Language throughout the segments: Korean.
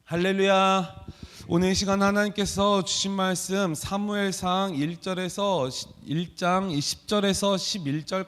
할렐루야. 오늘 이 시간 하나님께서 주신 말씀 사무엘상 1장 10절에서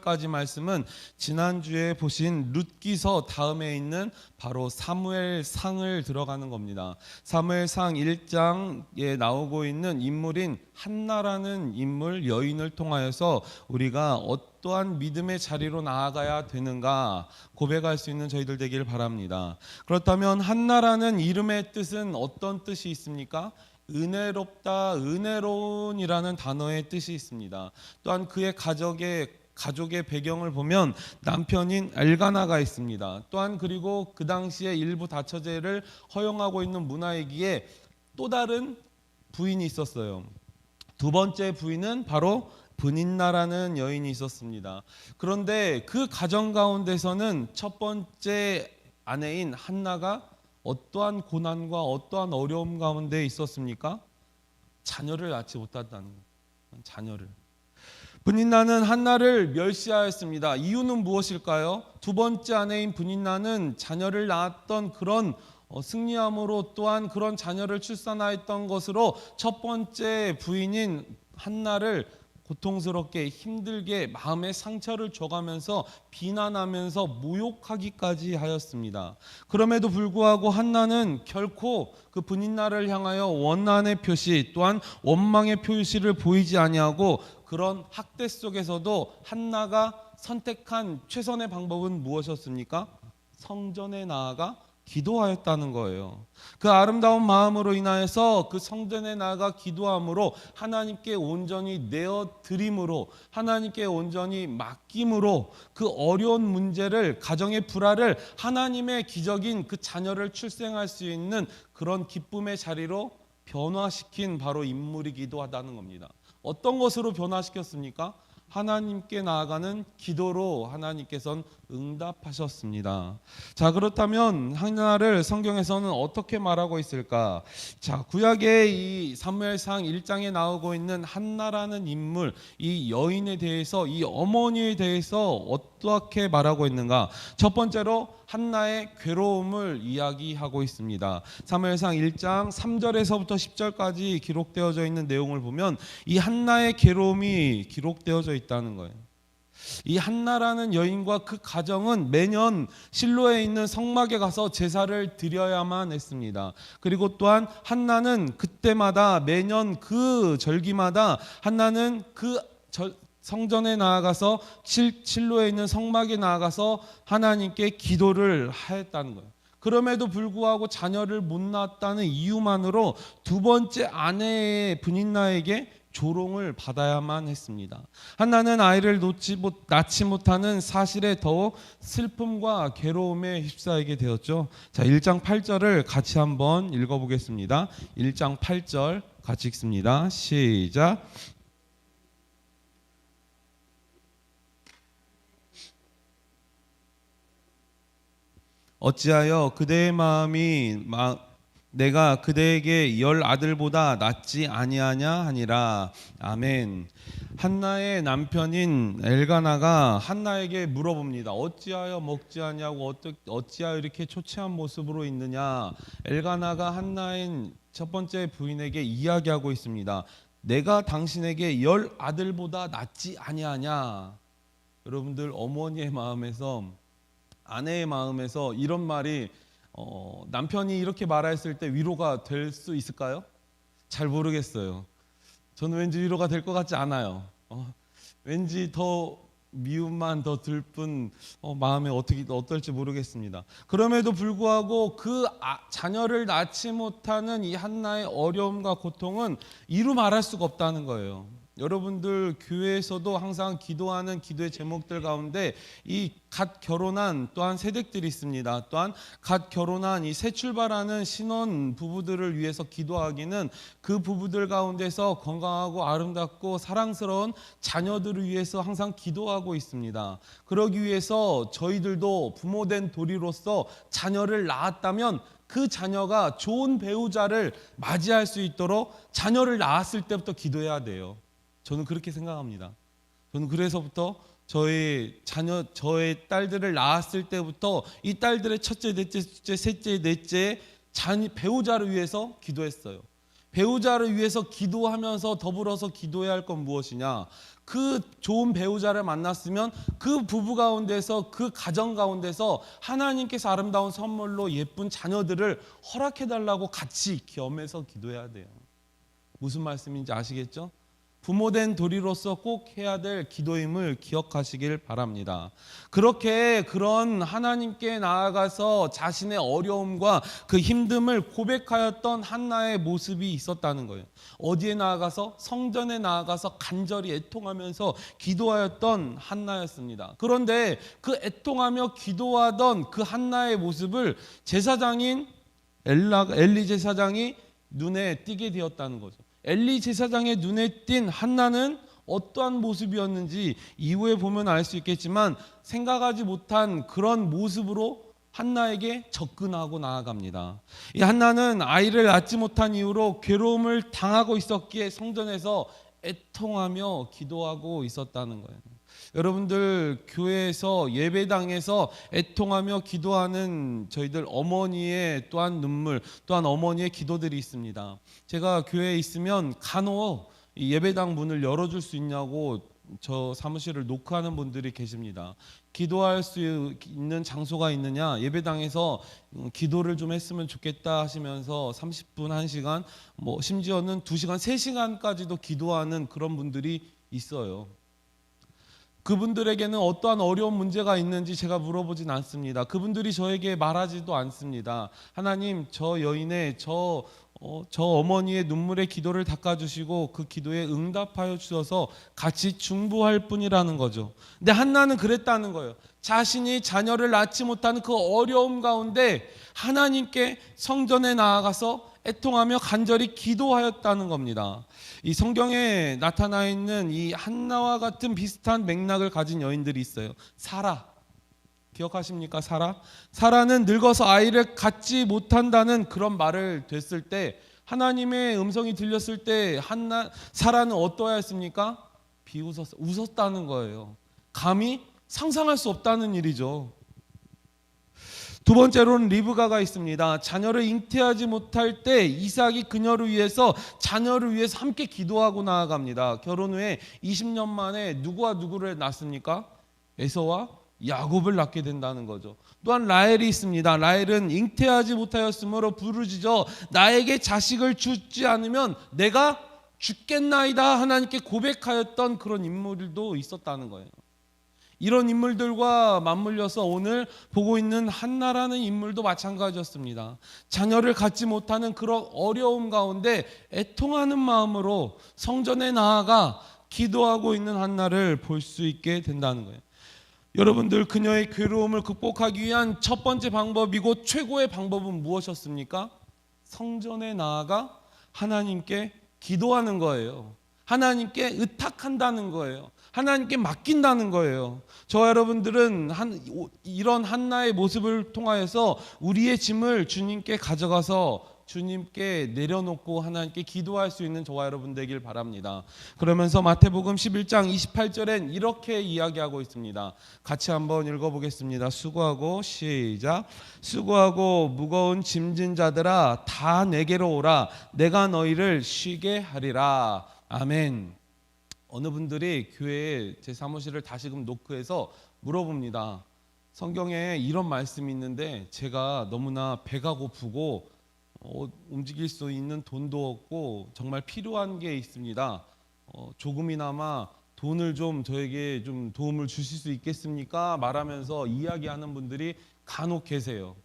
11절까지 말씀은 지난주에 보신 룻기서 다음에 있는 바로 사무엘상을 들어가는 겁니다. 사무엘상 1장에 나오고 있는 인물인 한나라는 인물 여인을 통하여서 우리가 어떠한 믿음의 자리로 나아가야 되는가 고백할 수 있는 저희들 되기를 바랍니다. 그렇다면 한나라는 이름의 뜻은 어떤 뜻이 있습니까? 은혜롭다, 은혜로운이라는 단어의 뜻이 있습니다. 또한 그의 가족의 배경을 보면 남편인 엘가나가 있습니다. 또한 그리고 그 당시에 일부 다처제를 허용하고 있는 문화이기에 또 다른 부인이 있었어요. 두 번째 부인은 바로 브닌나라는 여인이 있었습니다. 그런데 그 가정 가운데서는 첫 번째 아내인 한나가 어떠한 고난과 어떠한 어려움 가운데 있었습니까? 자녀를 낳지 못했다는 거예요. 자녀를. 브닌나는 한나를 멸시하였습니다. 이유는 무엇일까요? 두 번째 아내인 브닌나는 자녀를 낳았던 그런 승리함으로 또한 그런 자녀를 출산하였던 것으로 첫 번째 부인인 한나를 고통스럽게 힘들게 마음의 상처를 줘가면서 비난하면서 모욕하기까지 하였습니다. 그럼에도 불구하고 한나는 결코 그 브닌나를 향하여 원한의 표시 또한 원망의 표시를 보이지 아니하고 그런 학대 속에서도 한나가 선택한 최선의 방법은 무엇이었습니까? 성전에 나아가 기도하였다는 거예요. 그 아름다운 마음으로 인하여서 그 성전에 나아가 기도함으로 하나님께 온전히 내어드림으로 하나님께 온전히 맡김으로 그 어려운 문제를 가정의 불화를 하나님의 기적인 그 자녀를 출생할 수 있는 그런 기쁨의 자리로 변화시킨 바로 인물이기도 하다는 겁니다. 어떤 것으로 변화시켰습니까? 하나님께 나아가는 기도로 하나님께서는 응답하셨습니다. 자, 그렇다면 한나를 성경에서는 어떻게 말하고 있을까? 자, 구약의 이 사무엘상 1장에 나오고 있는 한나라는 인물, 이 여인에 대해서, 이 어머니에 대해서 어떻게 말하고 있는가? 첫 번째로 한나의 괴로움을 이야기하고 있습니다. 사무엘상 1장 3절에서부터 10절까지 기록되어져 있는 내용을 보면 이 한나의 괴로움이 기록되어져 있다는 거예요. 이 한나라는 여인과 그 가정은 매년 실로에 있는 성막에 가서 제사를 드려야만 했습니다. 그리고 또한 한나는 그때마다 매년 그 절기마다 한나는 그 성전에 나아가서 실로에 있는 성막에 나아가서 하나님께 기도를 하였다는 거예요. 그럼에도 불구하고 자녀를 못 낳았다는 이유만으로 두 번째 아내의 브닌나에게 조롱을 받아야만 했습니다. 한나는 아이를 낳지 못하는 사실에 더욱 슬픔과 괴로움에 휩싸이게 되었죠. 자, 1장 8절을 같이 한번 읽어보겠습니다. 1장 8절 같이 읽습니다. 시작. 어찌하여 그대의 마음이 내가 그대에게 10 아들보다 낫지 아니하냐 하니라. 아멘. 한나의 남편인 엘가나가 한나에게 물어봅니다. 어찌하여 먹지 않냐고, 어찌하여 이렇게 초췌한 모습으로 있느냐. 엘가나가 한나인 첫 번째 부인에게 이야기하고 있습니다. 내가 당신에게 10 아들보다 낫지 아니하냐. 여러분들, 어머니의 마음에서, 아내의 마음에서 이런 말이 남편이 이렇게 말했을 때 위로가 될 수 있을까요? 잘 모르겠어요. 저는 왠지 위로가 될 것 같지 않아요. 왠지 더 미움만 더 들 뿐 마음에 어떨지 모르겠습니다. 그럼에도 불구하고 그 자녀를 낳지 못하는 이 한나의 어려움과 고통은 이루 말할 수가 없다는 거예요. 여러분들 교회에서도 항상 기도하는 기도의 제목들 가운데 이 갓 결혼한 또한 세댁들이 있습니다. 또한 갓 결혼한 이 새 출발하는 신혼 부부들을 위해서 기도하기는 그 부부들 가운데서 건강하고 아름답고 사랑스러운 자녀들을 위해서 항상 기도하고 있습니다. 그러기 위해서 저희들도 부모된 도리로서 자녀를 낳았다면 그 자녀가 좋은 배우자를 맞이할 수 있도록 자녀를 낳았을 때부터 기도해야 돼요. 저는 그렇게 생각합니다. 저는 그래서부터 저의 딸들을 낳았을 때부터 이 딸들의 첫째, 넷째, 둘째, 셋째, 넷째 배우자를 위해서 기도했어요. 배우자를 위해서 기도하면서 더불어서 기도해야 할 건 무엇이냐? 그 좋은 배우자를 만났으면 그 부부 가운데서, 그 가정 가운데서 하나님께서 아름다운 선물로 예쁜 자녀들을 허락해달라고 같이 겸해서 기도해야 돼요. 무슨 말씀인지 아시겠죠? 부모된 도리로서 꼭 해야 될 기도임을 기억하시길 바랍니다. 그렇게 그런 하나님께 나아가서 자신의 어려움과 그 힘듦을 고백하였던 한나의 모습이 있었다는 거예요. 어디에 나아가서? 성전에 나아가서 간절히 애통하면서 기도하였던 한나였습니다. 그런데 그 애통하며 기도하던 그 한나의 모습을 제사장인 엘리 제사장이 눈에 띄게 되었다는 거죠. 엘리 제사장의 눈에 띈 한나는 어떠한 모습이었는지 이후에 보면 알 수 있겠지만 생각하지 못한 그런 모습으로 한나에게 접근하고 나아갑니다. 이 한나는 아이를 낳지 못한 이유로 괴로움을 당하고 있었기에 성전에서 애통하며 기도하고 있었다는 거예요. 여러분들 교회에서 예배당에서 애통하며 기도하는 저희들 어머니의 또한 눈물, 또한 어머니의 기도들이 있습니다. 제가 교회에 있으면 간혹 예배당 문을 열어줄 수 있냐고 저 사무실을 노크하는 분들이 계십니다. 기도할 수 있는 장소가 있느냐, 예배당에서 기도를 좀 했으면 좋겠다 하시면서 30분, 1시간, 심지어는 2시간, 3시간까지도 기도하는 그런 분들이 있어요. 그분들에게는 어떠한 어려운 문제가 있는지 제가 물어보진 않습니다. 그분들이 저에게 말하지도 않습니다. 하나님, 저 여인의 저 어머니의 눈물의 기도를 닦아주시고 그 기도에 응답하여 주셔서 같이 중보할 뿐이라는 거죠. 근데 한나는 그랬다는 거예요. 자신이 자녀를 낳지 못하는 그 어려움 가운데 하나님께 성전에 나아가서 애통하며 간절히 기도하였다는 겁니다. 이 성경에 나타나 있는 이 한나와 같은 비슷한 맥락을 가진 여인들이 있어요. 사라, 기억하십니까? 사라는 늙어서 아이를 갖지 못한다는 그런 말을 됐을 때, 하나님의 음성이 들렸을 때 사라는 어떠했습니까? 웃었다는 거예요. 감히 상상할 수 없다는 일이죠. 두 번째로는 리브가가 있습니다. 자녀를 잉태하지 못할 때 이삭이 그녀를 위해서, 자녀를 위해서 함께 기도하고 나아갑니다. 결혼 후에 20년 만에 누구와 누구를 낳습니까? 에서와 야곱을 낳게 된다는 거죠. 또한 라헬이 있습니다. 라헬은 잉태하지 못하였으므로 부르짖어 나에게 자식을 주지 않으면 내가 죽겠나이다 하나님께 고백하였던 그런 인물도 있었다는 거예요. 이런 인물들과 맞물려서 오늘 보고 있는 한나라는 인물도 마찬가지였습니다. 자녀를 갖지 못하는 그런 어려움 가운데 애통하는 마음으로 성전에 나아가 기도하고 있는 한나를 볼 수 있게 된다는 거예요. 여러분들, 그녀의 괴로움을 극복하기 위한 첫 번째 방법이고 최고의 방법은 무엇이었습니까? 성전에 나아가 하나님께 기도하는 거예요. 하나님께 의탁한다는 거예요. 하나님께 맡긴다는 거예요. 저와 여러분들은 이런 한나의 모습을 통하여서 우리의 짐을 주님께 가져가서 주님께 내려놓고 하나님께 기도할 수 있는 저와 여러분 되길 바랍니다. 그러면서 마태복음 11장 28절엔 이렇게 이야기하고 있습니다. 같이 한번 읽어보겠습니다. 수고하고 시작. 수고하고 무거운 짐진 자들아 다 내게로 오라. 내가 너희를 쉬게 하리라. 아멘. 어느 분들이 교회에 제 사무실을 다시금 노크해서 물어봅니다. 성경에 이런 말씀이 있는데 제가 너무나 배가 고프고 움직일 수 있는 돈도 없고 정말 필요한 게 있습니다. 조금이나마 돈을 좀 저에게 좀 도움을 주실 수 있겠습니까? 말하면서 이야기하는 분들이 간혹 계세요.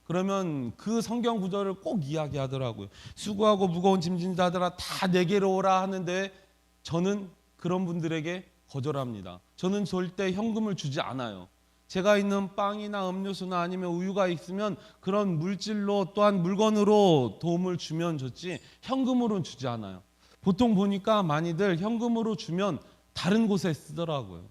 그러면 그 성경 구절을 꼭 이야기하더라고요. 수고하고 무거운 짐진 자들아 다 내게로 오라 하는데 저는 그런 분들에게 거절합니다. 저는 절대 현금을 주지 않아요. 제가 있는 빵이나 음료수나 아니면 우유가 있으면 그런 물질로 또한 물건으로 도움을 주면 좋지 현금으로는 주지 않아요. 보통 보니까 많이들 현금으로 주면 다른 곳에 쓰더라고요.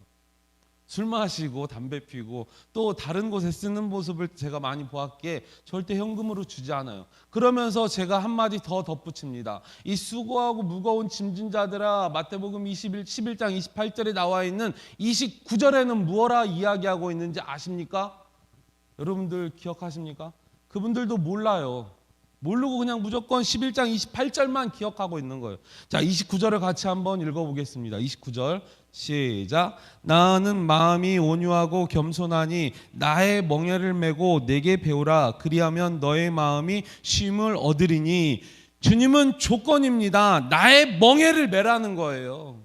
술 마시고 담배 피고 또 다른 곳에 쓰는 모습을 제가 많이 보았기에 절대 현금으로 주지 않아요. 그러면서 제가 한마디 더 덧붙입니다. 이 수고하고 무거운 짐진 자들아, 마태복음 11장 28절에 나와 있는 29절에는 무엇라 이야기하고 있는지 아십니까? 여러분들 기억하십니까? 그분들도 몰라요. 모르고 그냥 무조건 11장 28절만 기억하고 있는 거예요. 자, 29절을 같이 한번 읽어보겠습니다. 29절 시작. 나는 마음이 온유하고 겸손하니 나의 멍에를 메고 내게 배우라. 그리하면 너의 마음이 쉼을 얻으리니. 주님은 조건입니다. 나의 멍에를 메라는 거예요.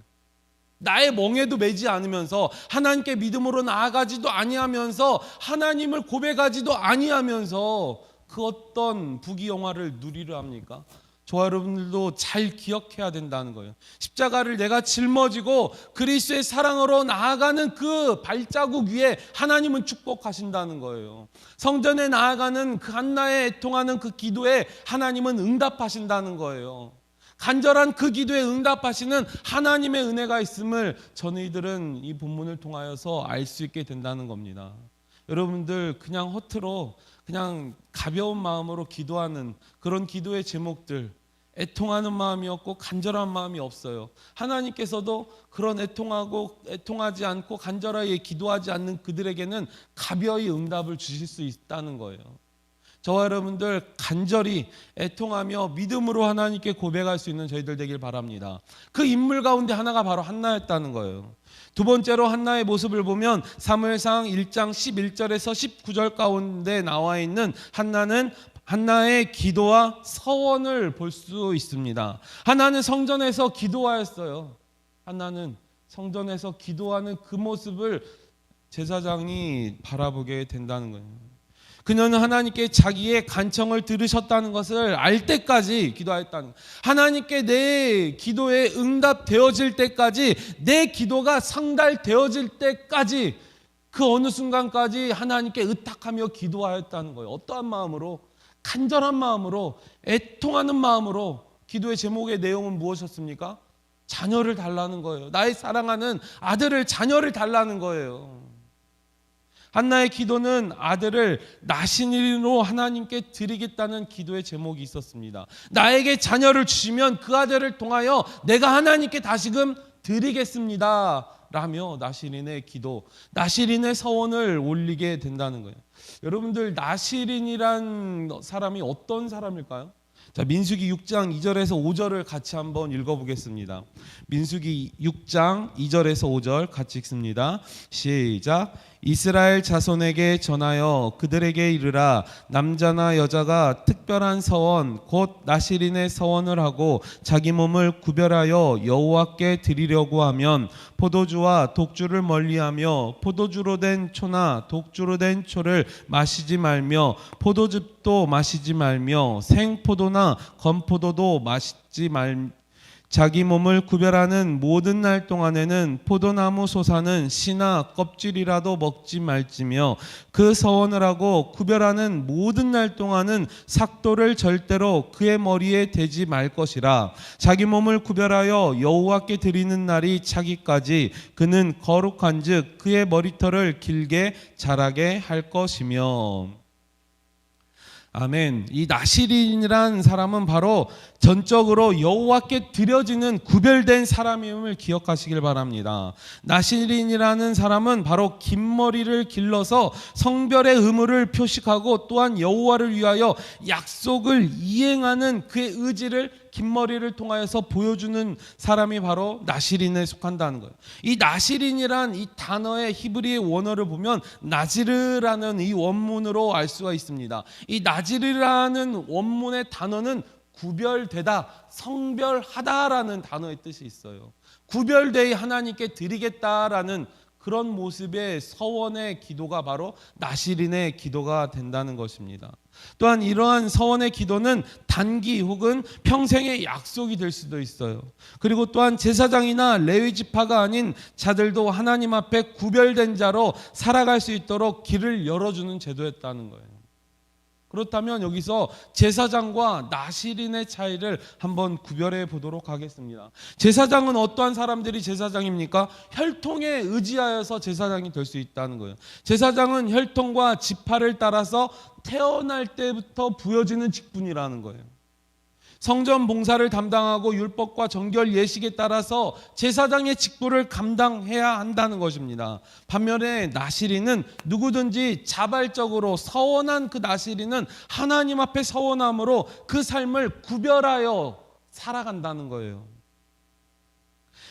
나의 멍에도 매지 않으면서 하나님께 믿음으로 나아가지도 아니하면서 하나님을 고백하지도 아니하면서 그 어떤 부귀영화를 누리려 합니까? 저와 여러분들도 잘 기억해야 된다는 거예요. 십자가를 내가 짊어지고 그리스도의 사랑으로 나아가는 그 발자국 위에 하나님은 축복하신다는 거예요. 성전에 나아가는 그 한나의 애통하는 그 기도에 하나님은 응답하신다는 거예요. 간절한 그 기도에 응답하시는 하나님의 은혜가 있음을 저희들은 이 본문을 통하여서 알 수 있게 된다는 겁니다. 여러분들 그냥 허투루 그냥 가벼운 마음으로 기도하는 그런 기도의 제목들, 애통하는 마음이 없고 간절한 마음이 없어요. 하나님께서도 그런 애통하지 않고 간절하게 기도하지 않는 그들에게는 가벼이 응답을 주실 수 있다는 거예요. 저와 여러분들 간절히 애통하며 믿음으로 하나님께 고백할 수 있는 저희들 되길 바랍니다. 그 인물 가운데 하나가 바로 한나였다는 거예요. 두 번째로 한나의 모습을 보면 사무엘상 1장 11절에서 19절 가운데 나와 있는 한나는 한나의 기도와 서원을 볼 수 있습니다. 한나는 성전에서 기도하였어요. 한나는 성전에서 기도하는 그 모습을 제사장이 바라보게 된다는 거예요. 그녀는 하나님께 자기의 간청을 들으셨다는 것을 알 때까지 기도하였다는 거예요. 하나님께 내 기도에 응답되어질 때까지, 내 기도가 상달되어질 때까지, 그 어느 순간까지 하나님께 의탁하며 기도하였다는 거예요. 어떠한 마음으로? 간절한 마음으로, 애통하는 마음으로. 기도의 제목의 내용은 무엇이었습니까? 자녀를 달라는 거예요. 나의 사랑하는 아들을, 자녀를 달라는 거예요. 한나의 기도는 아들을 나신일로 하나님께 드리겠다는 기도의 제목이 있었습니다. 나에게 자녀를 주시면 그 아들을 통하여 내가 하나님께 다시금 드리겠습니다 라며 나실인의 기도, 나실인의 서원을 올리게 된다는 거예요. 여러분들, 나실인이란 사람이 어떤 사람일까요? 자, 민수기 6장 2절에서 5절을 같이 한번 읽어보겠습니다. 민수기 6장 2절에서 5절 같이 읽습니다. 시작. 이스라엘 자손에게 전하여 그들에게 이르라. 남자나 여자가 특별한 서원 곧 나실인의 서원을 하고 자기 몸을 구별하여 여호와께 드리려고 하면 포도주와 독주를 멀리하며 포도주로 된 초나 독주로 된 초를 마시지 말며 포도즙도 마시지 말며 생포도나 건포도도 마시지 말며 자기 몸을 구별하는 모든 날 동안에는 포도나무 솟아는 씨나 껍질이라도 먹지 말지며 그 서원을 하고 구별하는 모든 날 동안은 삭도를 절대로 그의 머리에 대지 말 것이라. 자기 몸을 구별하여 여호와께 드리는 날이 차기까지 그는 거룩한즉 그의 머리털을 길게 자라게 할 것이며. 아멘. 이 나실인이란 사람은 바로 전적으로 여호와께 드려지는 구별된 사람임을 기억하시길 바랍니다. 나실인이라는 사람은 바로 긴 머리를 길러서 성별의 의무를 표식하고 또한 여호와를 위하여 약속을 이행하는 그의 의지를 긴 머리를 통하여서 보여주는 사람이 바로 나실인에 속한다는 거예요. 이 나실인이란 이 단어의 히브리의 원어를 보면 나지르라는 이 원문으로 알 수가 있습니다. 이 나지르라는 원문의 단어는 구별되다, 성별하다라는 단어의 뜻이 있어요. 구별되이 하나님께 드리겠다라는 그런 모습의 서원의 기도가 바로 나실인의 기도가 된다는 것입니다. 또한 이러한 서원의 기도는 단기 혹은 평생의 약속이 될 수도 있어요. 그리고 또한 제사장이나 레위 지파가 아닌 자들도 하나님 앞에 구별된 자로 살아갈 수 있도록 길을 열어주는 제도였다는 거예요. 그렇다면 여기서 제사장과 나실인의 차이를 한번 구별해 보도록 하겠습니다. 제사장은 어떠한 사람들이 제사장입니까? 혈통에 의지하여서 제사장이 될 수 있다는 거예요. 제사장은 혈통과 지파를 따라서 태어날 때부터 부여지는 직분이라는 거예요. 성전 봉사를 담당하고 율법과 정결 예식에 따라서 제사장의 직분을 감당해야 한다는 것입니다. 반면에 나시린은 누구든지 자발적으로 서원한 그 나시린은 하나님 앞에 서원함으로 그 삶을 구별하여 살아간다는 거예요.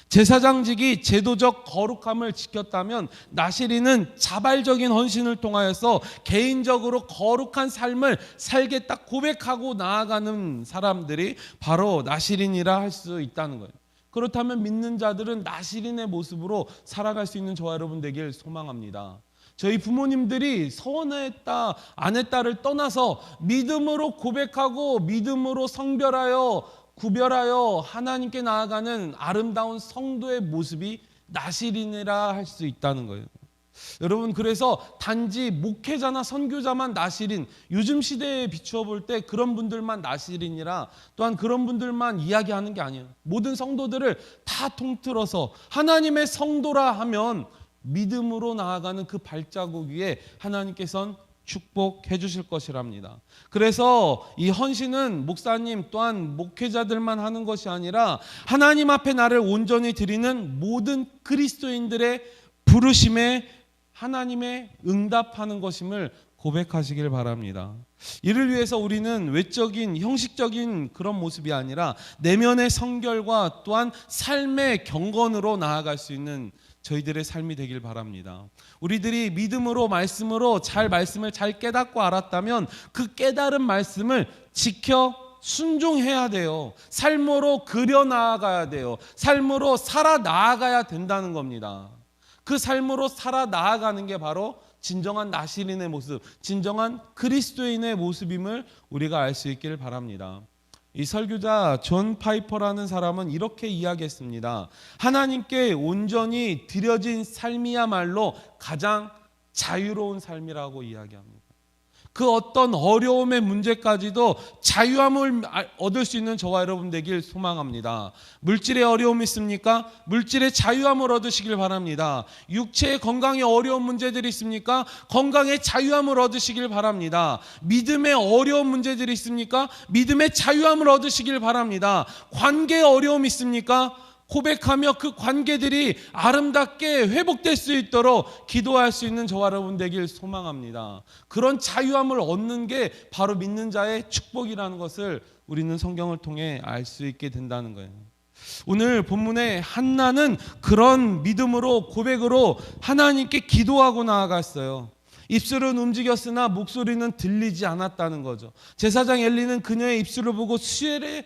제사장직이 제도적 거룩함을 지켰다면 나시린은 자발적인 헌신을 통하여서 개인적으로 거룩한 삶을 살겠다 고백하고 나아가는 사람들이 바로 나시린이라 할 수 있다는 거예요. 그렇다면 믿는 자들은 나시린의 모습으로 살아갈 수 있는 저와 여러분 되길 소망합니다. 저희 부모님들이 서원했다 안 했다를 떠나서 믿음으로 고백하고 믿음으로 성별하여 구별하여 하나님께 나아가는 아름다운 성도의 모습이 나시린이라 할 수 있다는 거예요. 여러분, 그래서 단지 목회자나 선교자만 나시린, 요즘 시대에 비추어 볼 때 그런 분들만 나시린이라 또한 그런 분들만 이야기하는 게 아니에요. 모든 성도들을 다 통틀어서 하나님의 성도라 하면 믿음으로 나아가는 그 발자국 위에 하나님께서는 축복해 주실 것이랍니다. 그래서 이 헌신은 목사님 또한 목회자들만 하는 것이 아니라 하나님 앞에 나를 온전히 드리는 모든 그리스도인들의 부르심에 하나님의 응답하는 것임을 고백하시길 바랍니다. 이를 위해서 우리는 외적인 형식적인 그런 모습이 아니라 내면의 성결과 또한 삶의 경건으로 나아갈 수 있는 저희들의 삶이 되길 바랍니다. 우리들이 믿음으로 말씀으로 말씀을 잘 깨닫고 알았다면 그 깨달은 말씀을 지켜 순종해야 돼요. 삶으로 그려 나아가야 돼요. 삶으로 살아 나아가야 된다는 겁니다. 그 삶으로 살아 나아가는 게 바로 진정한 나시린의 모습, 진정한 그리스도인의 모습임을 우리가 알 수 있기를 바랍니다. 이 설교자 존 파이퍼라는 사람은 이렇게 이야기했습니다. 하나님께 온전히 드려진 삶이야말로 가장 자유로운 삶이라고 이야기합니다. 그 어떤 어려움의 문제까지도 자유함을 얻을 수 있는 저와 여러분 되길 소망합니다. 물질의 어려움이 있습니까? 물질의 자유함을 얻으시길 바랍니다. 육체의 건강에 어려운 문제들이 있습니까? 건강의 자유함을 얻으시길 바랍니다. 믿음의 어려운 문제들이 있습니까? 믿음의 자유함을 얻으시길 바랍니다. 관계에 어려움이 있습니까? 고백하며 그 관계들이 아름답게 회복될 수 있도록 기도할 수 있는 저와 여러분 되길 소망합니다. 그런 자유함을 얻는 게 바로 믿는 자의 축복이라는 것을 우리는 성경을 통해 알 수 있게 된다는 거예요. 오늘 본문의 한나는 그런 믿음으로 고백으로 하나님께 기도하고 나아갔어요. 입술은 움직였으나 목소리는 들리지 않았다는 거죠. 제사장 엘리는 그녀의 입술을 보고 술에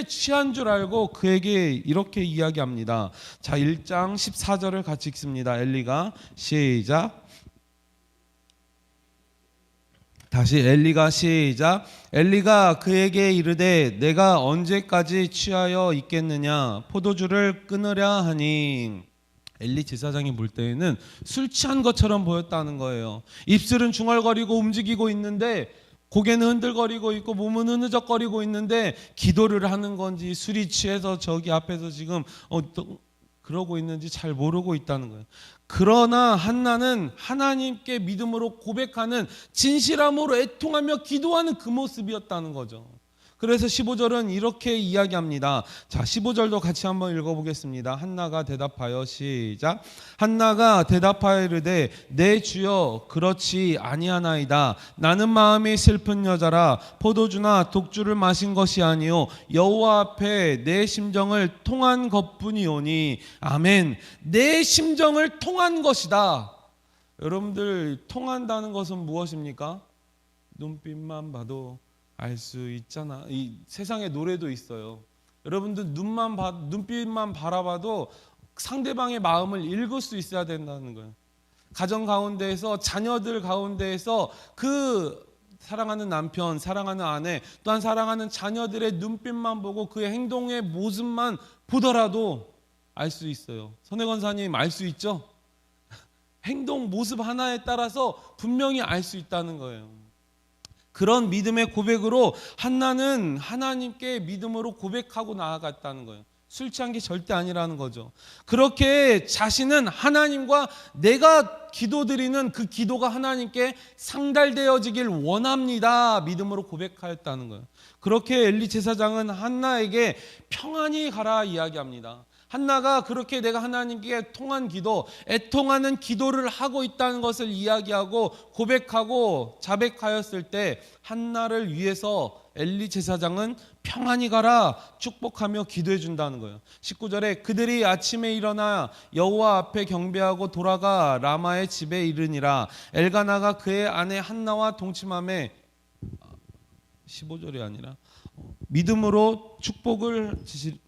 취한 줄 알고 그에게 이렇게 이야기합니다. 자, 1장 14절을 같이 읽습니다. 엘리가 시작. 다시 엘리가 시작. 엘리가 그에게 이르되 내가 언제까지 취하여 있겠느냐? 포도주를 끊으랴 하니. 엘리 제사장이 볼 때에는 술 취한 것처럼 보였다는 거예요. 입술은 중얼거리고 움직이고 있는데 고개는 흔들거리고 있고 몸은 흐느적거리고 있는데 기도를 하는 건지 술이 취해서 저기 앞에서 지금 그러고 있는지 잘 모르고 있다는 거예요. 그러나 한나는 하나님께 믿음으로 고백하는 진실함으로 애통하며 기도하는 그 모습이었다는 거죠. 그래서 15절은 이렇게 이야기합니다. 자, 15절도 같이 한번 읽어보겠습니다. 한나가 대답하여 시작. 한나가 대답하여 이르되 내 주여 그렇지 아니하나이다. 나는 마음이 슬픈 여자라 포도주나 독주를 마신 것이 아니요 여호와 앞에 내 심정을 통한 것뿐이오니. 아멘. 내 심정을 통한 것이다. 여러분들, 통한다는 것은 무엇입니까? 눈빛만 봐도 알 수 있잖아. 이 세상에 노래도 있어요. 여러분들 눈빛만 바라봐도 상대방의 마음을 읽을 수 있어야 된다는 거예요. 가정 가운데에서 자녀들 가운데에서 그 사랑하는 남편, 사랑하는 아내, 또한 사랑하는 자녀들의 눈빛만 보고 그의 행동의 모습만 보더라도 알 수 있어요. 선혜 권사님 알 수 있죠? 행동 모습 하나에 따라서 분명히 알 수 있다는 거예요. 그런 믿음의 고백으로 한나는 하나님께 믿음으로 고백하고 나아갔다는 거예요. 술 취한 게 절대 아니라는 거죠. 그렇게 자신은 하나님과 내가 기도드리는 그 기도가 하나님께 상달되어지길 원합니다. 믿음으로 고백하였다는 거예요. 그렇게 엘리 제사장은 한나에게 평안히 가라 이야기합니다. 한나가 그렇게 내가 하나님께 통한 기도, 애통하는 기도를 하고 있다는 것을 이야기하고 고백하고 자백하였을 때 한나를 위해서 엘리 제사장은 평안히 가라 축복하며 기도해 준다는 거예요. 19절에 그들이 아침에 일어나 여호와 앞에 경배하고 돌아가 라마의 집에 이르니라. 엘가나가 그의 아내 한나와 동침하며 15절이 아니라 믿음으로 축복을 지시.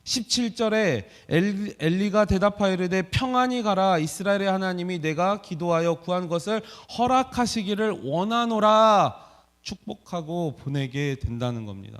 17절에 엘리가 대답하여 이르되 평안히 가라. 이스라엘의 하나님이 내가 기도하여 구한 것을 허락하시기를 원하노라. 축복하고 보내게 된다는 겁니다.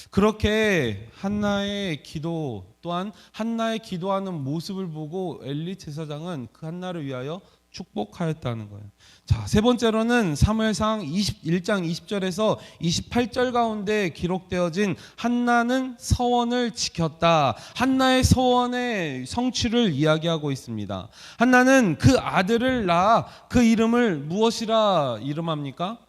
그렇게 한나의 기도 또한 한나의 기도하는 모습을 보고 엘리 제사장은 그 한나를 위하여 축복하였다는 거예요. 자, 세 번째로는 사무엘상 21장 20절에서 28절 가운데 기록되어진 한나는 서원을 지켰다. 한나의 서원의 성취를 이야기하고 있습니다. 한나는 그 아들을 낳아 그 이름을 무엇이라 이름합니까?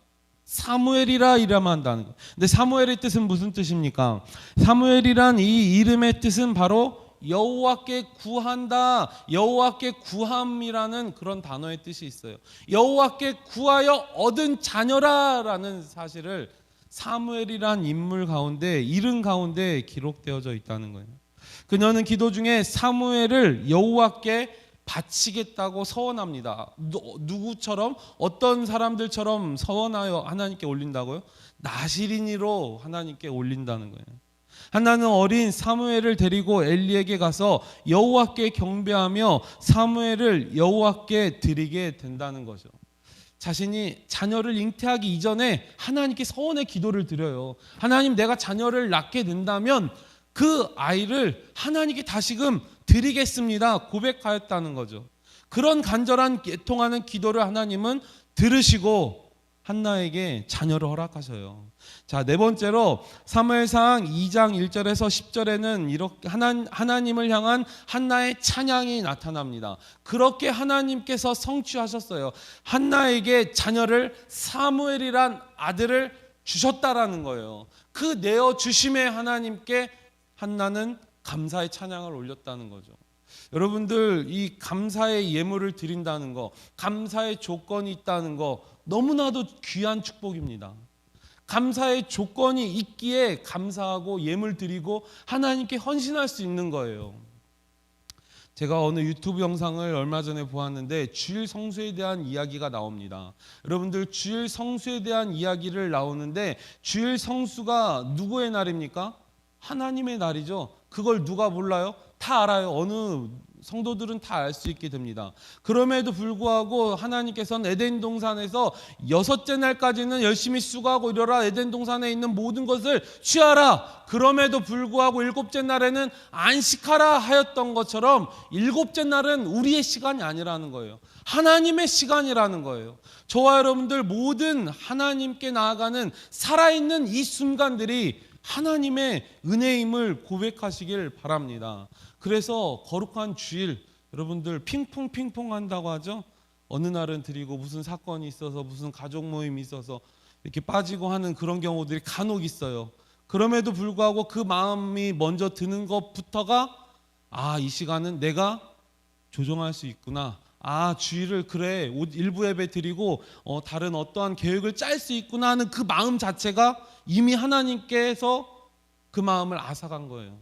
사무엘이라 이름한다는 거예요. 근데 사무엘의 뜻은 무슨 뜻입니까? 사무엘이란 이 이름의 뜻은 바로 여호와께 구한다, 여호와께 구함이라는 그런 단어의 뜻이 있어요. 여호와께 구하여 얻은 자녀라라는 사실을 사무엘이란 인물 가운데, 이름 가운데 기록되어져 있다는 거예요. 그녀는 기도 중에 사무엘을 여호와께 바치겠다고 서원합니다. 누구처럼, 어떤 사람들처럼 서원하여 하나님께 올린다고요? 나시린이로 하나님께 올린다는 거예요. 한나는 어린 사무엘을 데리고 엘리에게 가서 여호와께 경배하며 사무엘을 여호와께 드리게 된다는 거죠. 자신이 자녀를 잉태하기 이전에 하나님께 서원의 기도를 드려요. 하나님, 내가 자녀를 낳게 된다면 그 아이를 하나님께 다시금 드리겠습니다. 고백하였다는 거죠. 그런 간절한 애통하는 기도를 하나님은 들으시고 한나에게 자녀를 허락하셔요. 자, 네 번째로 사무엘상 2장 1절에서 10절에는 이렇게 하나님을 향한 한나의 찬양이 나타납니다. 그렇게 하나님께서 성취하셨어요. 한나에게 자녀를 사무엘이란 아들을 주셨다라는 거예요. 그 내어 주심에 하나님께 한나는 감사의 찬양을 올렸다는 거죠. 여러분들, 이 감사의 예물을 드린다는 거, 감사의 조건이 있다는 거 너무나도 귀한 축복입니다. 감사의 조건이 있기에 감사하고 예물 드리고 하나님께 헌신할 수 있는 거예요. 제가 어느 유튜브 영상을 얼마 전에 보았는데 주일 성수에 대한 이야기가 나옵니다. 여러분들, 주일 성수에 대한 이야기를 나오는데 주일 성수가 누구의 날입니까? 하나님의 날이죠. 그걸 누가 몰라요? 다 알아요. 어느 성도들은 다 알 수 있게 됩니다. 그럼에도 불구하고 하나님께서는 에덴 동산에서 6째 날까지는 열심히 수고하고 이뤄라. 에덴 동산에 있는 모든 것을 취하라. 그럼에도 불구하고 7째 날에는 안식하라 하였던 것처럼 7째 날은 우리의 시간이 아니라는 거예요. 하나님의 시간이라는 거예요. 저와 여러분들 모든 하나님께 나아가는 살아있는 이 순간들이 하나님의 은혜임을 고백하시길 바랍니다. 그래서 거룩한 주일, 여러분들 핑퐁 한다고 하죠. 어느 날은 드리고 무슨 사건이 있어서 무슨 가족 모임이 있어서 이렇게 빠지고 하는 그런 경우들이 간혹 있어요. 그럼에도 불구하고 그 마음이 먼저 드는 것부터가 이 시간은 내가 조정할 수 있구나. 주일을 그래 일부 예배 드리고 다른 어떠한 계획을 짤 수 있구나 하는 그 마음 자체가 이미 하나님께서 그 마음을 앗아간 거예요.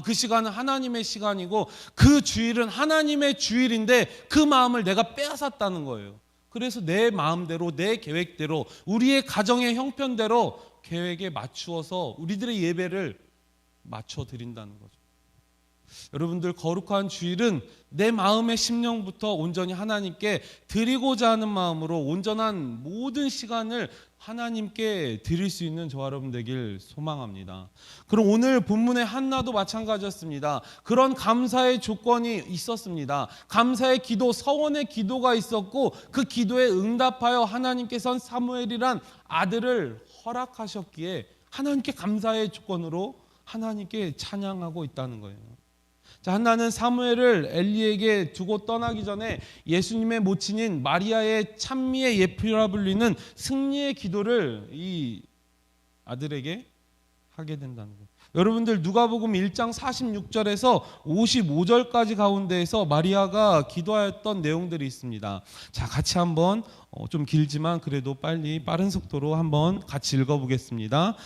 그 시간은 하나님의 시간이고 그 주일은 하나님의 주일인데 그 마음을 내가 빼앗았다는 거예요. 그래서 내 마음대로, 내 계획대로, 우리의 가정의 형편대로 계획에 맞추어서 우리들의 예배를 맞춰 드린다는 거죠. 여러분들, 거룩한 주일은 내 마음의 심령부터 온전히 하나님께 드리고자 하는 마음으로 온전한 모든 시간을 하나님께 드릴 수 있는 저와 여러분 되길 소망합니다. 그럼 오늘 본문의 한나도 마찬가지였습니다. 그런 감사의 조건이 있었습니다. 감사의 기도, 서원의 기도가 있었고 그 기도에 응답하여 하나님께서는 사무엘이란 아들을 허락하셨기에 하나님께 감사의 조건으로 하나님께 찬양하고 있다는 거예요. 자, 한나는 사무엘을 엘리에게 두고 떠나기 전에 예수님의 모친인 마리아의 찬미의 예표라 불리는 승리의 기도를 이 아들에게 하게 된다는 거예요. 여러분들 누가복음 1장 46절에서 55절까지 가운데에서 마리아가 기도하였던 내용들이 있습니다. 자, 같이 한번 좀 길지만 그래도 빠른 속도로 한번 같이 읽어보겠습니다.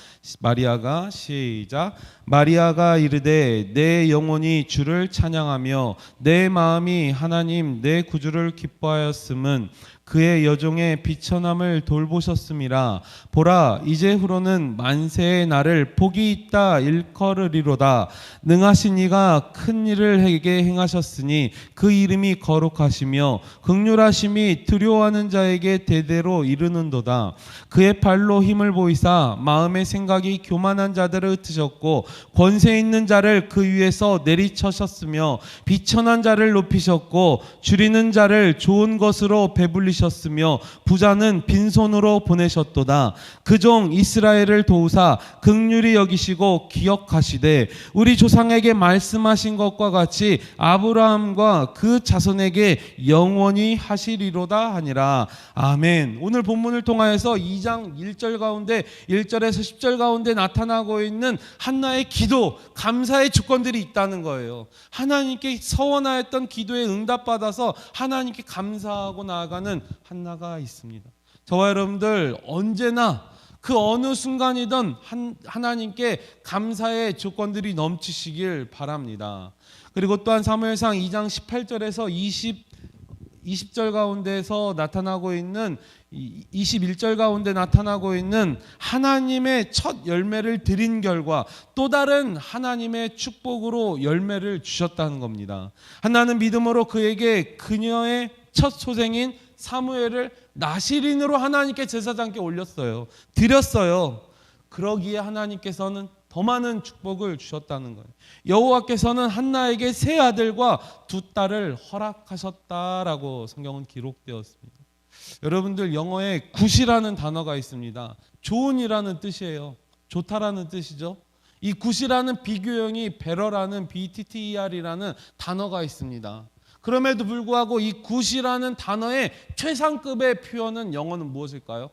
마리아가 시작. 마리아가 이르되 내 영혼이 주를 찬양하며 내 마음이 하나님 내 구주를 기뻐하였음은 그의 여종의 비천함을 돌보셨음이라. 보라 이제후로는 만세의 나를 복이 있다 일컬으리로다. 능하신 이가 큰 일을 내게 행하셨으니 그 이름이 거룩하시며 긍휼하심이 두려워하는 자에게 대대로 이르는도다. 그의 발로 힘을 보이사 마음의 생각이 교만한 자들을 흩으셨고 권세 있는 자를 그 위에서 내리쳐셨으며 비천한 자를 높이셨고 줄이는 자를 좋은 것으로 배불리셨으며 부자는 빈손으로 보내셨도다. 그 종 이스라엘을 도우사 긍휼히 여기시고 기억하시되 우리 조상에게 말씀하신 것과 같이 아브라함과 그 자손에게 영원히 하시리로다 하니라. 아멘. 오늘 본문을 통하여서 2장 1절 가운데 1절에서 10절 가운데 나타나고 있는 한나의 기도, 감사의 조건들이 있다는 거예요. 하나님께 서원하였던 기도에 응답받아서 하나님께 감사하고 나아가는 한나가 있습니다. 저와 여러분들 언제나 그 어느 순간이든 하나님께 감사의 조건들이 넘치시길 바랍니다. 그리고 또한 사무엘상 2장 18절에서 20절 가운데서 나타나고 있는 21절 가운데 나타나고 있는 하나님의 첫 열매를 드린 결과 또 다른 하나님의 축복으로 열매를 주셨다는 겁니다. 한나는 믿음으로 그에게 그녀의 첫 소생인 사무엘을 나시린으로 하나님께 제사장께 올렸어요. 드렸어요. 그러기에 하나님께서는 더 많은 축복을 주셨다는 거예요. 여호와께서는 한나에게 세 아들과 두 딸을 허락하셨다라고 성경은 기록되었습니다. 여러분들 영어에 굿이라는 단어가 있습니다. 좋은이라는 뜻이에요. 좋다라는 뜻이죠. 이 굿이라는 비교형이 베러라는 BTTER이라는 단어가 있습니다. 그럼에도 불구하고 이 굿이라는 단어의 최상급의 표현은 영어는 무엇일까요?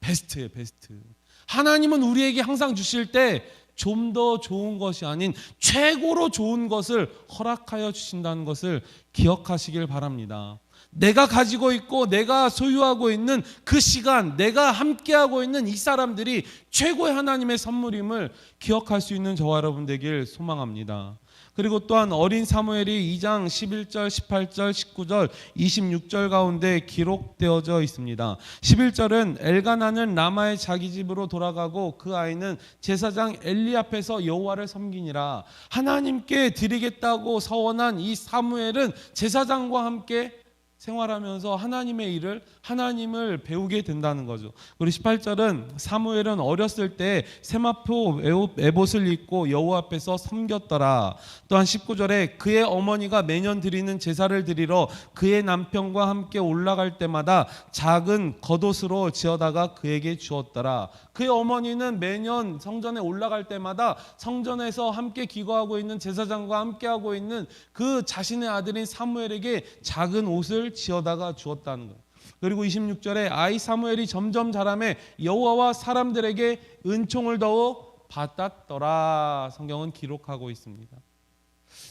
베스트예요, 베스트. 하나님은 우리에게 항상 주실 때 좀 더 좋은 것이 아닌 최고로 좋은 것을 허락하여 주신다는 것을 기억하시길 바랍니다. 내가 가지고 있고 내가 소유하고 있는 그 시간, 내가 함께하고 있는 이 사람들이 최고의 하나님의 선물임을 기억할 수 있는 저와 여러분 되길 소망합니다. 그리고 또한 어린 사무엘이 2장 11절, 18절, 19절, 26절 가운데 기록되어져 있습니다. 11절은 엘가나는 라마의 자기 집으로 돌아가고 그 아이는 제사장 엘리 앞에서 여호와를 섬기니라. 하나님께 드리겠다고 서원한 이 사무엘은 제사장과 함께 생활하면서 하나님의 일을 하나님을 배우게 된다는 거죠. 그리고 18절은 사무엘은 어렸을 때 세마포 에봇을 입고 여호와 앞에서 섬겼더라. 또한 19절에 그의 어머니가 매년 드리는 제사를 드리러 그의 남편과 함께 올라갈 때마다 작은 겉옷으로 지어다가 그에게 주었더라. 그의 어머니는 매년 성전에 올라갈 때마다 성전에서 함께 기거하고 있는 제사장과 함께하고 있는 그 자신의 아들인 사무엘에게 작은 옷을 지어다가 주었다는 거예요. 그리고 26절에 아이 사무엘이 점점 자라매 여호와와 사람들에게 은총을 더욱 받았더라. 성경은 기록하고 있습니다.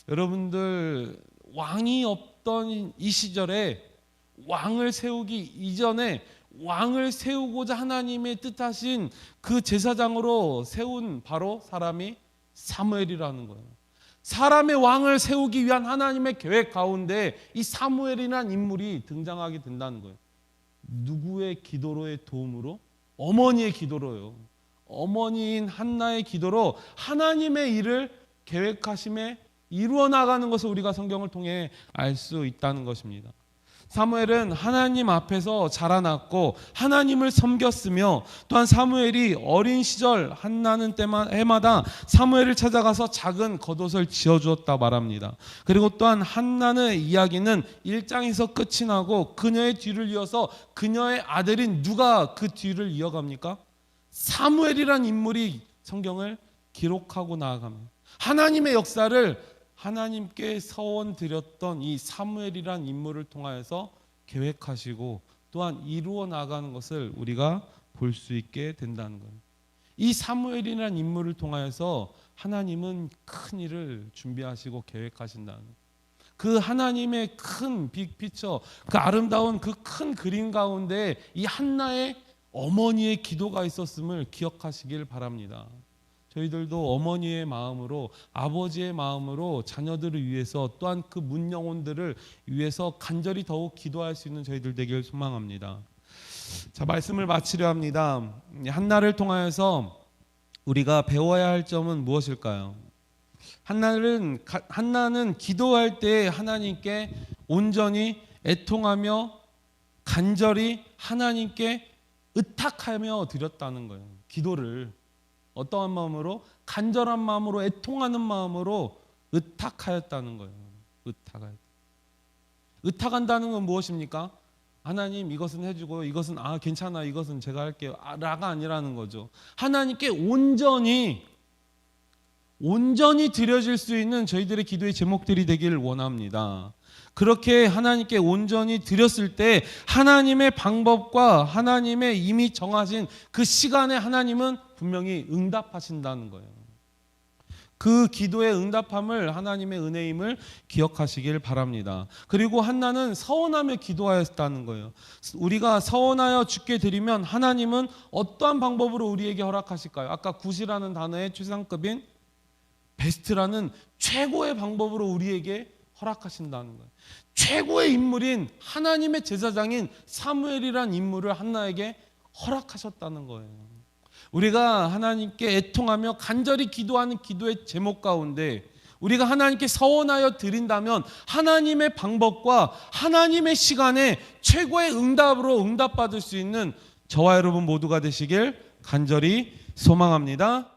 여러분들 왕이 없던 이 시절에 왕을 세우기 이전에 왕을 세우고자 하나님의 뜻하신 그 제사장으로 세운 바로 사람이 사무엘이라는 거예요. 사람의 왕을 세우기 위한 하나님의 계획 가운데 이 사무엘이라는 인물이 등장하게 된다는 거예요. 누구의 기도로의 도움으로? 어머니의 기도로요. 어머니인 한나의 기도로 하나님의 일을 계획하심에 이루어 나가는 것을 우리가 성경을 통해 알 수 있다는 것입니다. 사무엘은 하나님 앞에서 자라났고 하나님을 섬겼으며 또한 사무엘이 어린 시절 한나는 해마다 사무엘을 찾아가서 작은 겉옷을 지어주었다 말합니다. 그리고 또한 한나의 이야기는 1장에서 끝이 나고 그녀의 뒤를 이어서 그녀의 아들인 누가 그 뒤를 이어갑니까? 사무엘이란 인물이 성경을 기록하고 나아가며 하나님의 역사를 하나님께 서원 드렸던 이 사무엘이란 인물을 통하여서 계획하시고 또한 이루어 나가는 것을 우리가 볼 수 있게 된다는 거예요. 이 사무엘이라는 인물을 통하여서 하나님은 큰 일을 준비하시고 계획하신다는 거예요. 그 하나님의 큰 빅피처, 그 아름다운 그 큰 그림 가운데 이 한나의 어머니의 기도가 있었음을 기억하시길 바랍니다. 저희들도 어머니의 마음으로, 아버지의 마음으로 자녀들을 위해서 또한 그 문 영혼들을 위해서 간절히 더욱 기도할 수 있는 저희들 되길 소망합니다. 자, 말씀을 마치려 합니다. 한나를 통하여서 우리가 배워야 할 점은 무엇일까요? 한나는 기도할 때 하나님께 온전히 애통하며 간절히 하나님께 의탁하며 드렸다는 거예요. 기도를 어떠한 마음으로? 간절한 마음으로, 애통하는 마음으로 의탁하였다는 거예요. 의탁한다는 건 무엇입니까? 하나님 이것은 해주고 이것은 괜찮아, 이것은 제가 할게요 라가 아니라는 거죠. 하나님께 온전히 드려질 수 있는 저희들의 기도의 제목들이 되기를 원합니다. 그렇게 하나님께 온전히 드렸을 때 하나님의 방법과 하나님의 이미 정하신 그 시간에 하나님은 분명히 응답하신다는 거예요. 그 기도의 응답함을 하나님의 은혜임을 기억하시길 바랍니다. 그리고 한나는 서원하며 기도하였다는 거예요. 우리가 서원하여 주께 드리면 하나님은 어떠한 방법으로 우리에게 허락하실까요? 아까 굿이라는 단어의 최상급인 베스트라는 최고의 방법으로 우리에게 허락하신다는 거예요. 최고의 인물인 하나님의 제사장인 사무엘이란 인물을 한나에게 허락하셨다는 거예요. 우리가 하나님께 애통하며 간절히 기도하는 기도의 제목 가운데 우리가 하나님께 서원하여 드린다면 하나님의 방법과 하나님의 시간에 최고의 응답으로 응답받을 수 있는 저와 여러분 모두가 되시길 간절히 소망합니다.